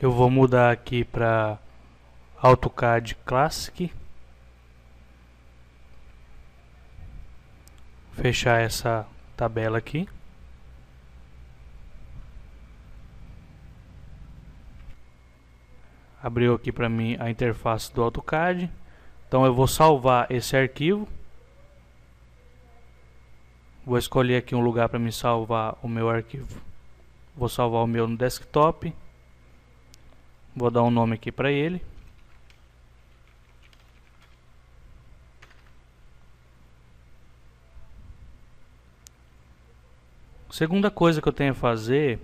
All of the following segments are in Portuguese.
Eu vou mudar aqui para AutoCAD Classic. Fechar essa tabela aqui. Abriu aqui para mim a interface do AutoCAD. Então eu vou salvar esse arquivo. Vou escolher aqui um lugar para me salvar o meu arquivo. Vou salvar o meu no desktop. Vou dar um nome aqui para ele. Segunda coisa que eu tenho a fazer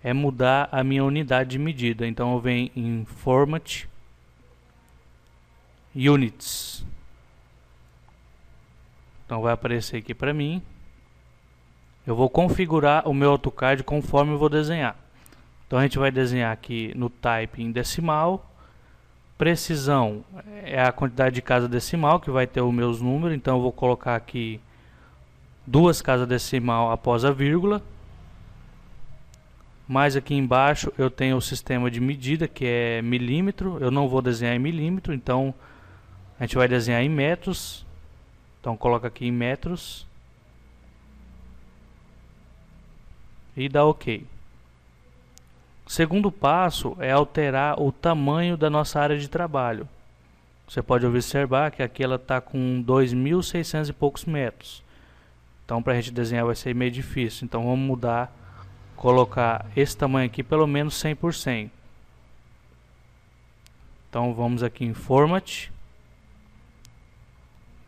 é mudar a minha unidade de medida. Então eu venho em Format, Units. Então vai aparecer aqui para mim. Eu vou configurar o meu AutoCAD conforme eu vou desenhar. Então a gente vai desenhar aqui no Type em decimal. Precisão é a quantidade de casa decimal que vai ter os meus números. Então eu vou colocar aqui 2 casas decimal após a vírgula. Mais aqui embaixo eu tenho o sistema de medida, que é milímetro. Eu não vou desenhar em milímetro, então a gente vai desenhar em metros. Então coloca aqui em metros e dá OK. Segundo passo é alterar o tamanho da nossa área de trabalho. Você pode observar que aqui ela está com 2.600 e poucos metros. Então para a gente desenhar vai ser meio difícil. Então vamos mudar, colocar esse tamanho aqui pelo menos 100%. Então vamos aqui em Format,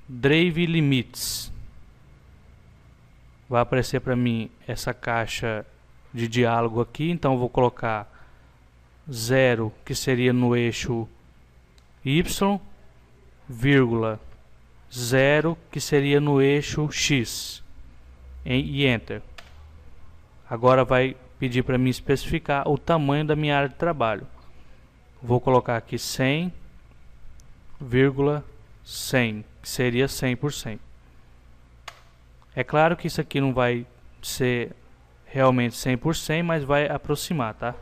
Drive Limits. Vai aparecer para mim essa caixa de diálogo aqui. Então eu vou colocar 0, que seria no eixo Y, vírgula 0, que seria no eixo X, e Enter. Agora vai pedir para mim especificar o tamanho da minha área de trabalho. Vou colocar aqui 100,100, que seria 100%. É claro que isso aqui não vai ser realmente 100%, mas vai aproximar, tá?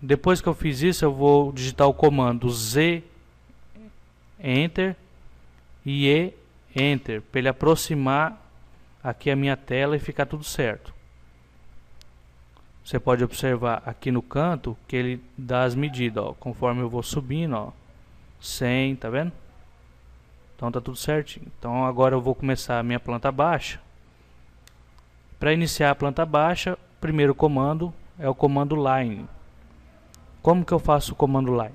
Depois que eu fiz isso, eu vou digitar o comando Z, Enter, e E, Enter, para ele aproximar aqui a minha tela e ficar tudo certo. Você pode observar aqui no canto que ele dá as medidas, ó, conforme eu vou subindo, ó, 100, tá vendo? Então tá tudo certinho. Então agora eu vou começar a minha planta baixa. Para iniciar a planta baixa, o primeiro comando é o comando Line. Como que eu faço o comando Line?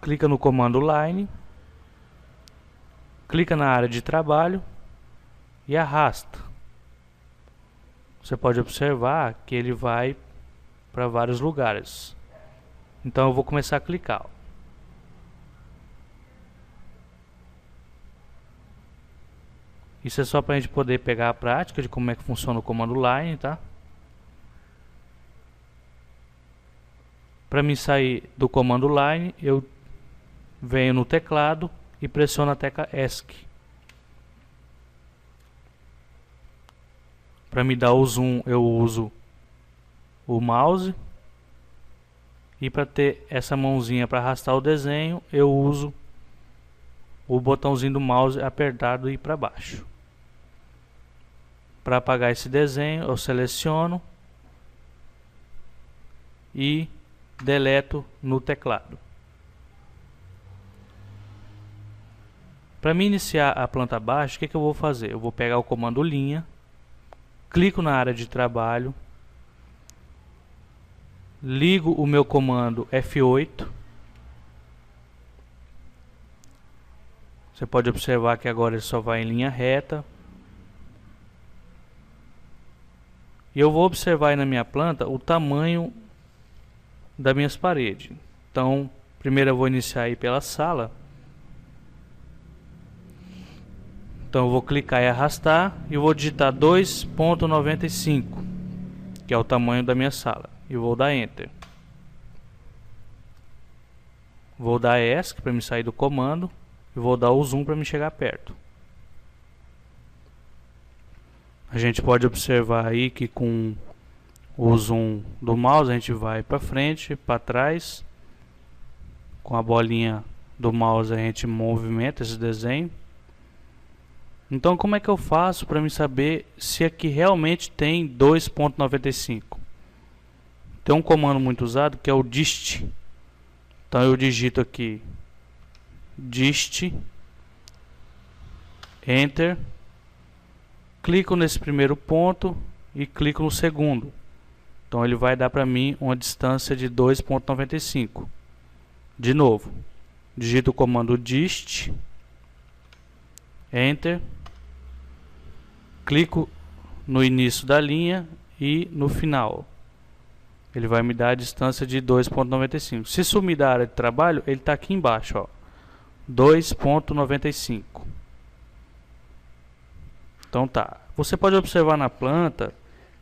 Clica no comando Line, clica na área de trabalho e arrasta. Você pode observar que ele vai para vários lugares. Então eu vou começar a clicar, ó. Isso é só para a gente poder pegar a prática de como é que funciona o comando Line, tá? Para mim sair do comando Line, eu venho no teclado e pressiono a tecla ESC. Para me dar o zoom, eu uso o mouse. E para ter essa mãozinha para arrastar o desenho, eu uso o botãozinho do mouse apertado e para baixo. Para apagar esse desenho, eu seleciono e deleto no teclado. Para me iniciar a planta baixa, o que eu vou fazer? Eu vou pegar o comando linha, clico na área de trabalho, ligo o meu comando F8. Você pode observar que agora ele só vai em linha reta. E eu vou observar aí na minha planta o tamanho das minhas paredes. Então, primeiro eu vou iniciar aí pela sala. Então eu vou clicar e arrastar e eu vou digitar 2.95, que é o tamanho da minha sala, e vou dar Enter. Vou dar ESC para me sair do comando e vou dar o zoom para me chegar perto. A gente pode observar aí que com o zoom do mouse a gente vai para frente, para trás. Com a bolinha do mouse a gente movimenta esse desenho. Então como é que eu faço para me saber se aqui realmente tem 2.95? Tem um comando muito usado que é o dist. Então eu digito aqui dist, enter, clico nesse primeiro ponto e clico no segundo. Então ele vai dar para mim uma distância de 2.95. De novo, digito o comando dist, enter, clico no início da linha e no final. Ele vai me dar a distância de 2.95. Se sumir da área de trabalho, ele está aqui embaixo, ó, 2.95. Então tá. Você pode observar na planta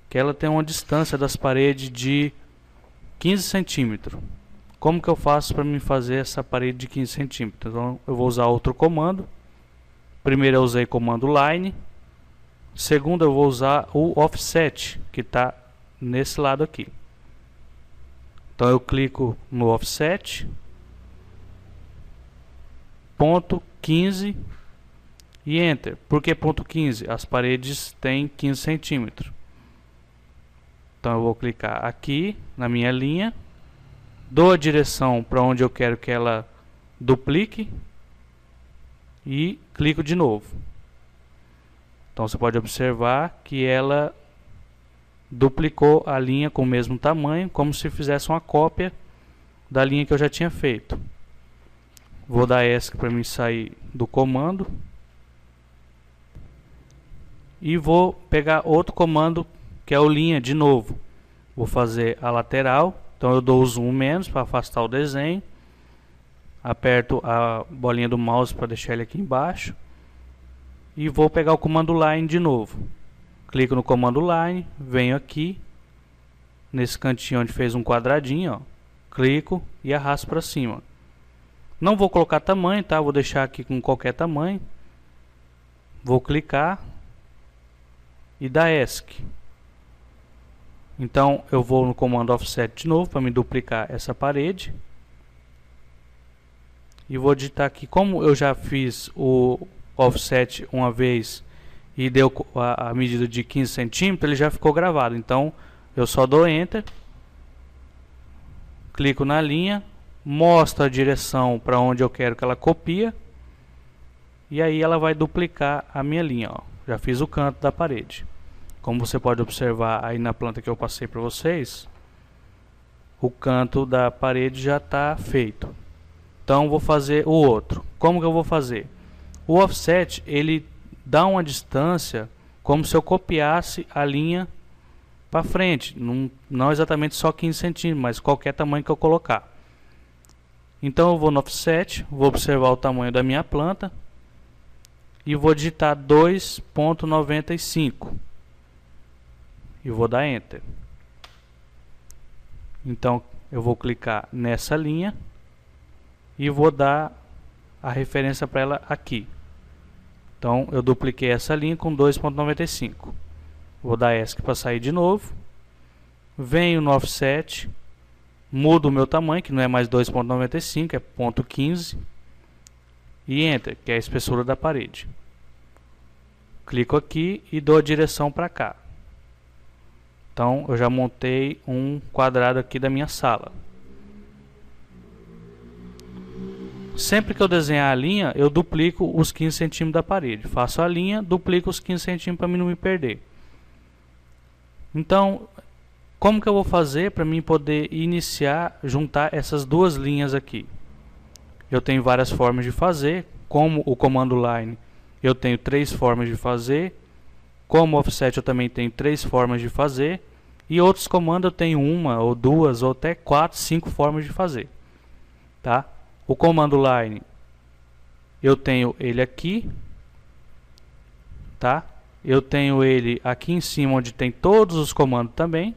que ela tem uma distância das paredes de 15 centímetros. Como que eu faço para me fazer essa parede de 15 centímetros? Então eu vou usar outro comando. Primeiro eu usei comando line. Segundo eu vou usar o offset, que está nesse lado aqui. Então eu clico no offset, ponto 15 e enter. Por que ponto 15? As paredes têm 15 centímetros. Então eu vou clicar aqui na minha linha, dou a direção para onde eu quero que ela duplique e clico de novo. Então você pode observar que ela duplicou a linha com o mesmo tamanho, como se fizesse uma cópia da linha que eu já tinha feito. Vou dar ESC para mim sair do comando. E vou pegar outro comando que é o linha de novo. Vou fazer a lateral. Então eu dou o zoom menos para afastar o desenho. Aperto a bolinha do mouse para deixar ele aqui embaixo. E vou pegar o comando line de novo. Clico no comando line, venho aqui nesse cantinho onde fez um quadradinho, ó, clico e arrasto para cima. Não vou colocar tamanho, tá? Vou deixar aqui com qualquer tamanho. Vou clicar e dar ESC. Então eu vou no comando offset de novo para me duplicar essa parede. E vou digitar aqui, como eu já fiz o offset uma vez e deu a medida de 15 centímetros, ele já ficou gravado. Então eu só dou enter, clico na linha, mostro a direção para onde eu quero que ela copia e aí ela vai duplicar a minha linha, ó. Já fiz o canto da parede. Como você pode observar aí na planta que eu passei para vocês, o canto da parede já está feito. Então vou fazer o outro. Como que eu vou fazer? O offset ele dá uma distância como se eu copiasse a linha para frente, não exatamente só 15 centímetros, mas qualquer tamanho que eu colocar. Então eu vou no offset, vou observar o tamanho da minha planta e vou digitar 2.95 e vou dar enter. Então eu vou clicar nessa linha e vou dar a referência para ela aqui. Então eu dupliquei essa linha com 2.95. Vou dar ESC para sair de novo. Venho no offset, mudo o meu tamanho, que não é mais 2.95, é 0.15. E enter, que é a espessura da parede. Clico aqui e dou a direção para cá. Então eu já montei um quadrado aqui da minha sala. Sempre que eu desenhar a linha, eu duplico os 15 centímetros da parede. Faço a linha, duplico os 15 centímetros para mim não me perder. Então, como que eu vou fazer para mim poder iniciar, juntar essas duas linhas aqui? Eu tenho várias formas de fazer. Como o comando line, eu tenho 3 formas de fazer. Como offset, eu também tenho 3 formas de fazer. E outros comandos eu tenho 1 ou 2 ou até 4, 5 formas de fazer. Tá? O comando line, eu tenho ele aqui, tá? Eu tenho ele aqui em cima onde tem todos os comandos também.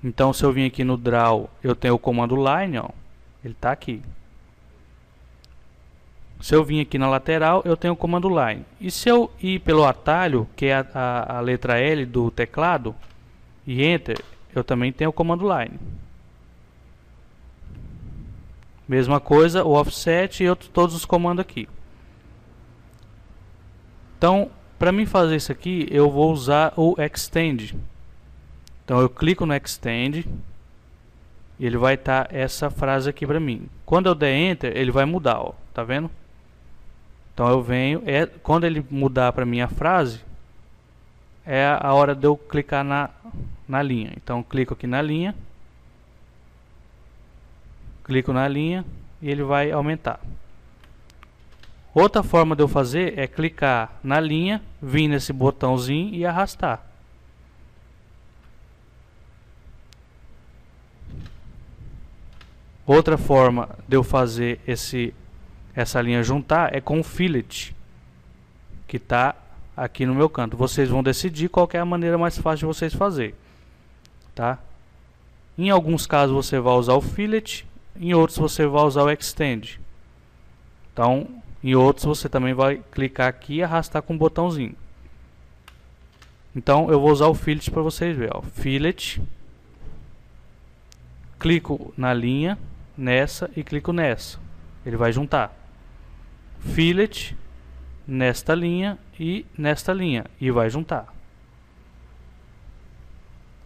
Então se eu vim aqui no draw, eu tenho o comando line, ó, ele está aqui. Se eu vim aqui na lateral, eu tenho o comando line. E se eu ir pelo atalho, que é a letra L do teclado, e enter, eu também tenho o comando line. Mesma coisa, o offset e todos os comandos aqui. Então, para mim fazer isso aqui, eu vou usar o extend. Então eu clico no extend e ele vai estar essa frase aqui para mim. Quando eu der enter, ele vai mudar, ó, tá vendo? Então eu venho, quando ele mudar para mim a frase, é a hora de eu clicar na linha. Então clico aqui na linha, clico na linha e ele vai aumentar. Outra forma de eu fazer é clicar na linha, vir nesse botãozinho e arrastar. Outra forma de eu fazer essa linha juntar é com o fillet, que está aqui no meu canto. Vocês vão decidir qual é a maneira mais fácil de vocês fazer, tá? Em alguns casos você vai usar o fillet, em outros você vai usar o extend. Então, em outros você também vai clicar aqui e arrastar com o botãozinho. Então, eu vou usar o fillet para vocês verem, ó. Fillet, clico na linha, nessa e clico nessa. Ele vai juntar. Fillet, nesta linha e nesta linha e vai juntar.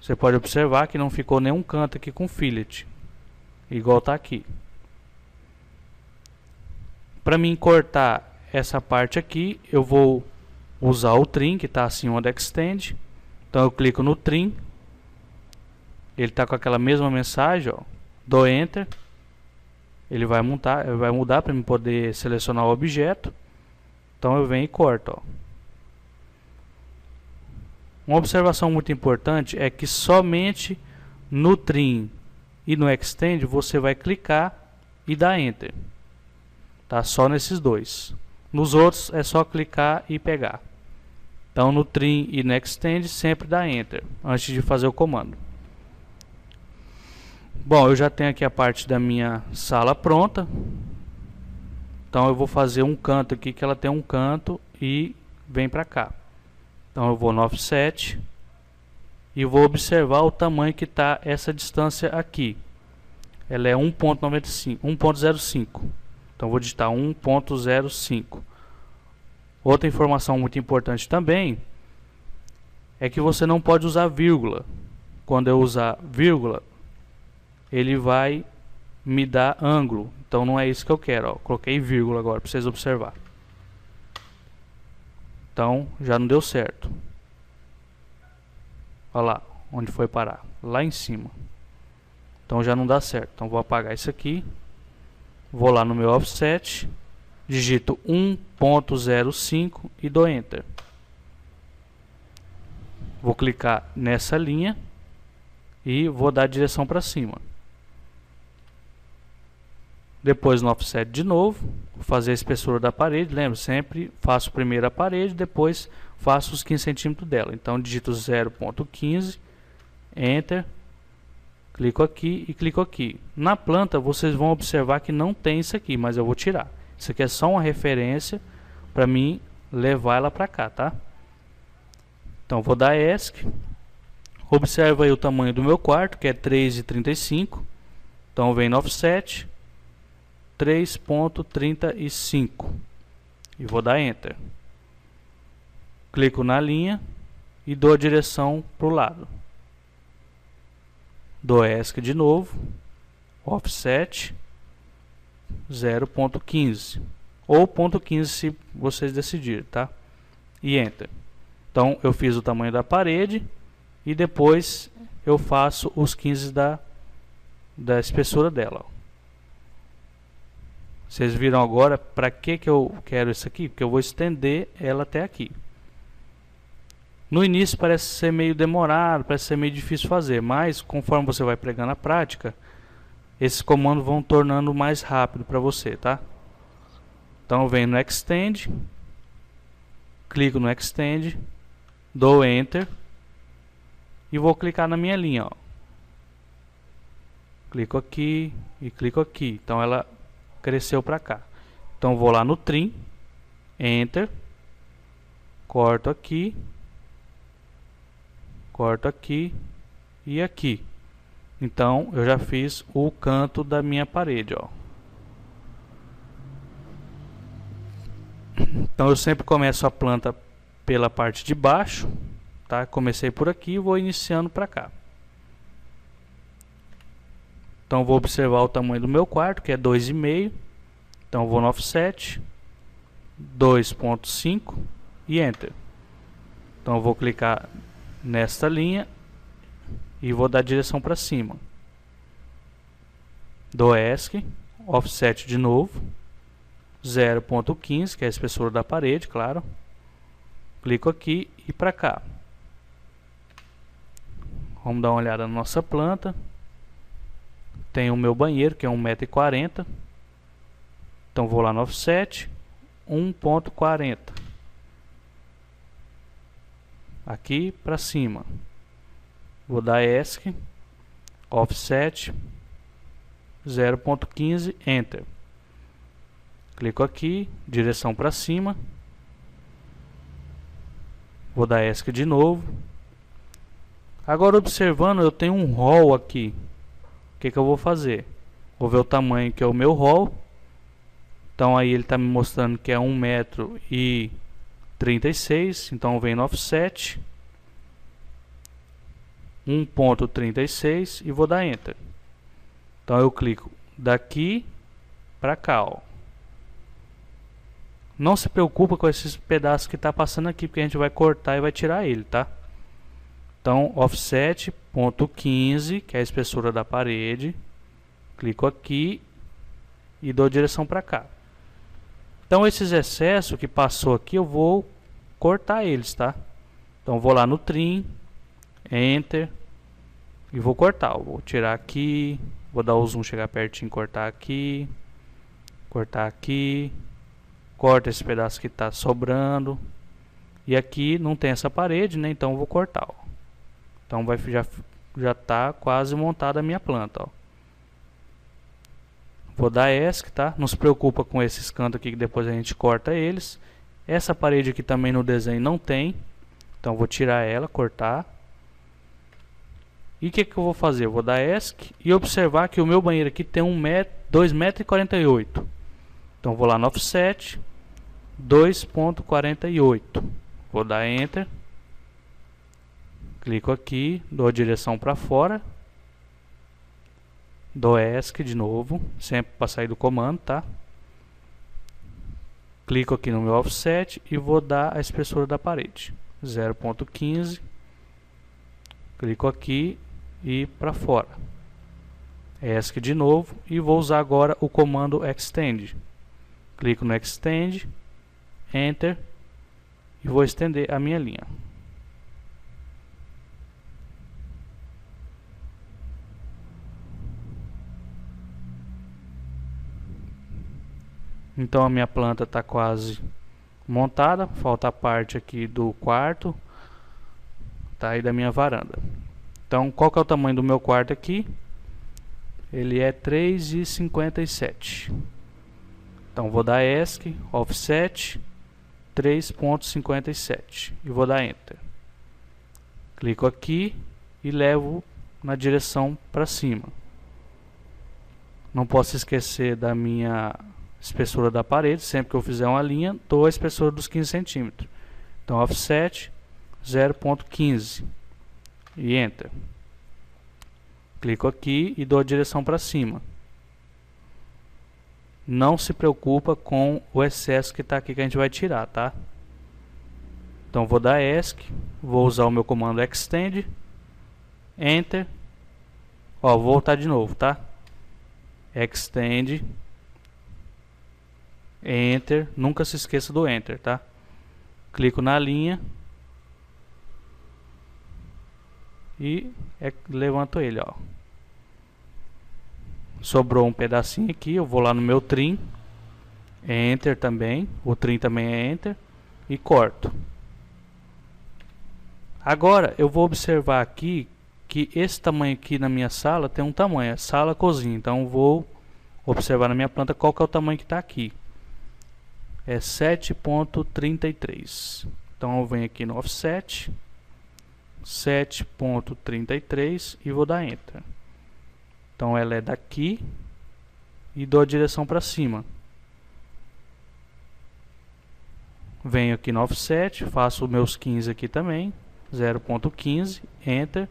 Você pode observar que não ficou nenhum canto aqui com fillet, igual tá aqui. Para mim cortar essa parte aqui, eu vou usar o trim que está acima do extend. Então eu clico no trim, ele está com aquela mesma mensagem, ó, dou enter, ele vai mudar para eu poder selecionar o objeto. Então eu venho e corto, ó. Uma observação muito importante é que somente no trim e no extend você vai clicar e dar enter, tá? Só nesses dois. Nos outros é só clicar e pegar. Então no trim e no extend sempre dá enter antes de fazer o comando. Bom, eu já tenho aqui a parte da minha sala pronta. Então eu vou fazer um canto aqui, que ela tem um canto e vem para cá. Então eu vou no offset e vou observar o tamanho que está essa distância aqui. Ela é 1.95, 1.05. Então eu vou digitar 1.05. Outra informação muito importante também é que você não pode usar vírgula. Quando eu usar vírgula, ele vai me dar ângulo. Então não é isso que eu quero, ó. Coloquei vírgula agora para vocês observar. Então já não deu certo. Olha lá onde foi parar, lá em cima. Então já não dá certo. Então vou apagar isso aqui. Vou lá no meu offset, digito 1.05 e dou enter. Vou clicar nessa linha e vou dar a direção para cima. Depois no offset de novo, vou fazer a espessura da parede. Lembra, sempre faço primeiro a parede, depois faço os 15 centímetros dela. Então digito 0.15, enter, clico aqui e clico aqui. Na planta vocês vão observar que não tem isso aqui, mas eu vou tirar. Isso aqui é só uma referência para mim levar ela para cá, tá? Então vou dar ESC. Observa aí o tamanho do meu quarto, que é 3,35. Então vem no offset 3.35 e vou dar enter. Clico na linha e dou a direção para o lado. Dou ESC de novo, offset 0.15 ou 0.15 se vocês decidirem, tá? E enter. Então eu fiz o tamanho da parede e depois eu faço os 15 da espessura dela, ó. Vocês viram agora para que eu quero isso aqui? Porque eu vou estender ela até aqui. No início parece ser meio demorado, parece ser meio difícil fazer, mas conforme você vai pregando a prática, esses comandos vão tornando mais rápido para você, tá? Então eu venho no extend, clico no extend, dou enter e vou clicar na minha linha, ó. Clico aqui e clico aqui. Então ela cresceu para cá. Então vou lá no trim, Enter, corto aqui e aqui. Então eu já fiz o canto da minha parede, ó. Então eu sempre começo a planta pela parte de baixo, tá? Comecei por aqui e vou iniciando para cá. Então vou observar o tamanho do meu quarto, que é 2,5. Então vou no offset 2.5 e Enter. Então eu vou clicar nesta linha e vou dar direção para cima. Dou ESC, offset de novo 0.15, que é a espessura da parede, claro. Clico aqui e para cá. Vamos dar uma olhada na nossa planta. Tem o meu banheiro, que é 1,40 m. Então vou lá no offset 1.40. Aqui para cima. Vou dar ESC, offset 0.15, Enter. Clico aqui, direção para cima. Vou dar ESC de novo. Agora observando, eu tenho um roll aqui. O que eu vou fazer? Vou ver o tamanho que é o meu roll. Então aí ele está me mostrando que é 1,36 m. Então eu venho no offset 1.36 e vou dar Enter. Então eu clico daqui para cá, ó. Não se preocupa com esses pedaços que está passando aqui, porque a gente vai cortar e vai tirar ele, tá? Então offset 0.15, que é a espessura da parede. Clico aqui e dou direção para cá. Então esses excessos que passou aqui eu vou cortar eles, tá? Então vou lá no trim, Enter e vou cortar. Eu vou tirar aqui, vou dar o zoom, chegar pertinho, cortar aqui, corta esse pedaço que está sobrando. E aqui não tem essa parede, né? Então eu vou cortar, ó. Então já tá quase montada a minha planta, ó. Vou dar ESC, tá? Não se preocupa com esses cantos aqui que depois a gente corta eles. Essa parede aqui também no desenho não tem. Então vou tirar ela, cortar. E o que eu vou fazer? Eu vou dar ESC e observar que o meu banheiro aqui tem 2,48 m. Então vou lá no offset 2.48. Vou dar Enter. Clico aqui, dou a direção para fora. Dou ESC de novo, sempre para sair do comando, tá? Clico aqui no meu offset e vou dar a espessura da parede 0.15. Clico aqui e para fora. ESC de novo e vou usar agora o comando Extend. Clico no Extend, Enter e vou estender a minha linha. Então a minha planta está quase montada, falta a parte aqui do quarto, tá, e da minha varanda. Então qual que é o tamanho do meu quarto aqui? Ele é 3,57. Então vou dar ESC, offset 3.57 e vou dar Enter. Clico aqui e levo na direção para cima. Não posso esquecer da minha espessura da parede. Sempre que eu fizer uma linha, dou a espessura dos 15 centímetros. Então offset 0.15 e Enter. Clico aqui e dou a direção para cima. Não se preocupa com o excesso que está aqui, que a gente vai tirar, tá? Então vou dar ESC, vou usar o meu comando Extend, Enter. Ó, vou voltar de novo, tá? Extend, Enter, nunca se esqueça do Enter, tá? Clico na linha e levanto ele, ó. Sobrou um pedacinho aqui, eu vou lá no meu trim, Enter também, o trim também é Enter, e corto. Agora eu vou observar aqui que esse tamanho aqui na minha sala tem um tamanho, é sala cozinha. Então eu vou observar na minha planta qual que é o tamanho que está aqui. é 7.33. Então eu venho aqui no offset 7.33 e vou dar enter. Então ela é daqui e dou a direção para cima. Venho aqui no offset, faço os meus 15 aqui também, 0.15, enter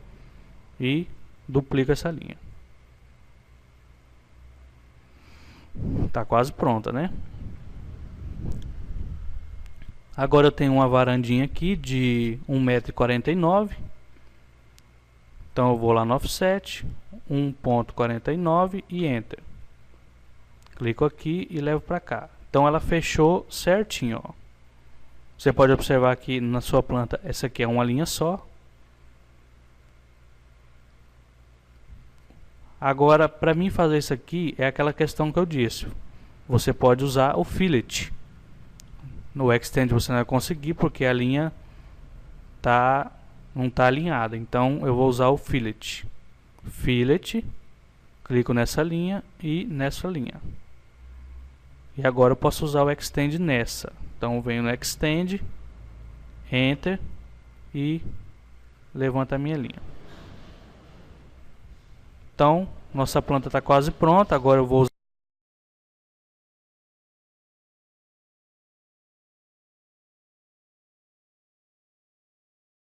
e duplico essa linha. Tá quase pronta, né? Agora eu tenho uma varandinha aqui de 1,49 m. Então eu vou lá no offset 1.49 e enter. Clico aqui e levo para cá. Então ela fechou certinho, ó. Você pode observar que na sua planta essa aqui é uma linha só. Agora, para mim fazer isso aqui é aquela questão que eu disse. Você pode usar o fillet. No extend você não vai conseguir porque a linha não está alinhada. Então eu vou usar o fillet. Fillet, clico nessa linha e nessa linha. E agora eu posso usar o extend nessa. Então eu venho no extend, enter e levanto a minha linha. Então nossa planta está quase pronta. Agora eu vou usar